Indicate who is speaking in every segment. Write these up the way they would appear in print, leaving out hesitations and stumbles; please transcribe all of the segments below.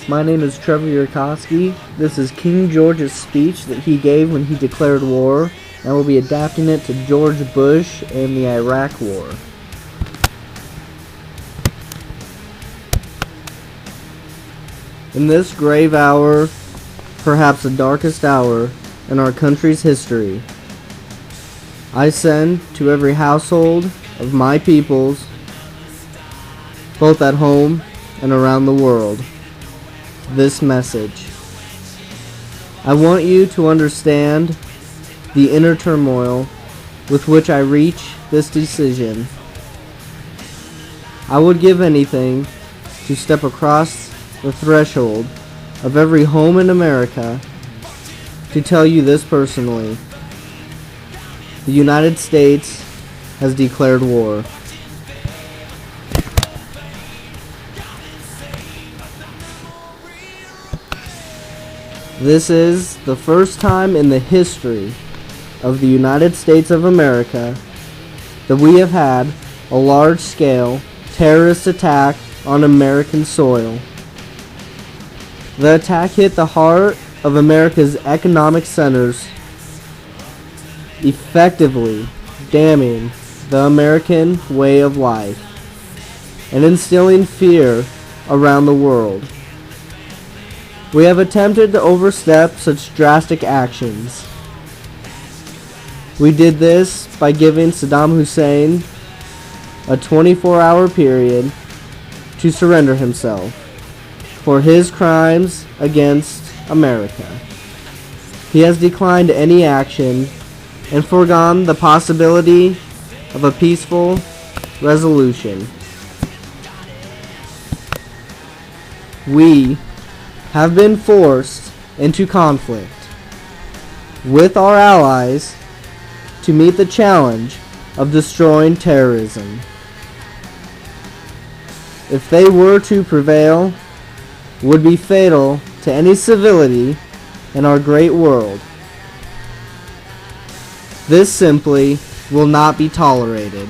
Speaker 1: My name is Trevor Yurkowski. This is King George's speech that he gave when he declared war, and we'll be adapting it to George Bush and the Iraq War. In this grave hour, perhaps the darkest hour in our country's history, I send to every household of my peoples, both at home and around the world, this message. I want you to understand the inner turmoil with which I reach this decision. I would give anything to step across the threshold of every home in America to tell you this personally. The United States has declared war. This is the first time in the history of the United States of America that we have had a large-scale terrorist attack on American soil. The attack hit the heart of America's economic centers, effectively damning the American way of life and instilling fear around the world. We have attempted to overstep such drastic actions. We did this by giving Saddam Hussein a 24-hour period to surrender himself for his crimes against America. He has declined any action and foregone the possibility of a peaceful resolution. We have been forced into conflict with our allies to meet the challenge of destroying terrorism. If they were to prevail, would be fatal to any civility in our great world. This simply will not be tolerated.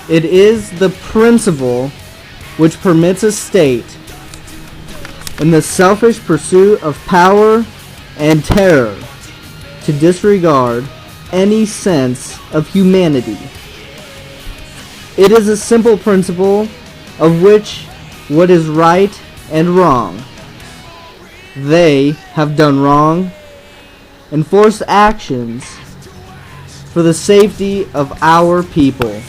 Speaker 1: It is the principle which permits a state, in the selfish pursuit of power and terror, to disregard any sense of humanity. It is a simple principle of which what is right and wrong. They have done wrong and forced actions for the safety of our people.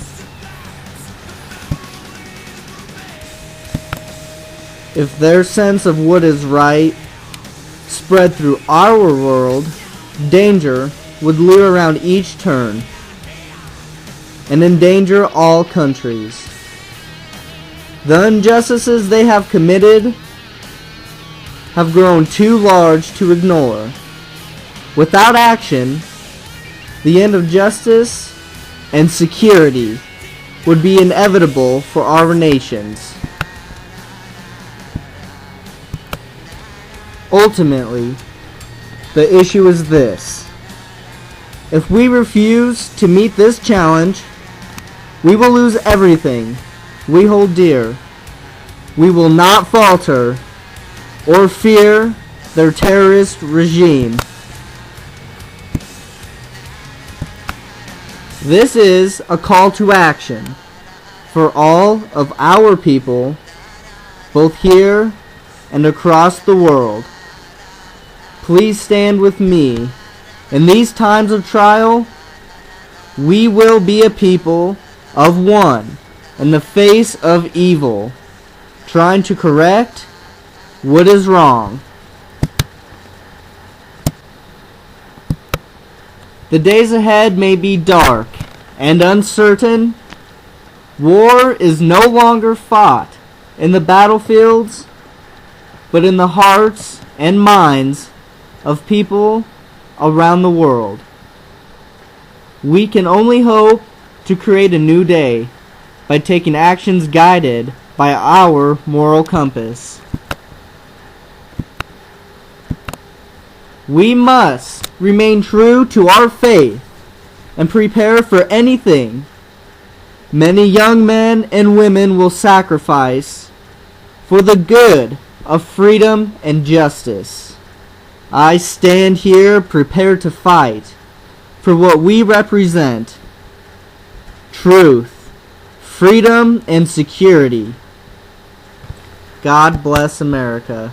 Speaker 1: If their sense of what is right spread through our world, danger would lure around each turn and endanger all countries. The injustices they have committed have grown too large to ignore. Without action, the end of justice and security would be inevitable for our nations. Ultimately, the issue is this. If we refuse to meet this challenge, we will lose everything we hold dear. We will not falter or fear their terrorist regime. This is a call to action for all of our people, both here and across the world. Please stand with me. In these times of trial, we will be a people of one in the face of evil, trying to correct what is wrong. The days ahead may be dark and uncertain. War is no longer fought in the battlefields, but in the hearts and minds of people around the world. We can only hope to create a new day by taking actions guided by our moral compass. We must remain true to our faith and prepare for anything Many young men and women will sacrifice for the good of freedom and justice. I stand here prepared to fight for what we represent: truth, freedom, and security. God bless America.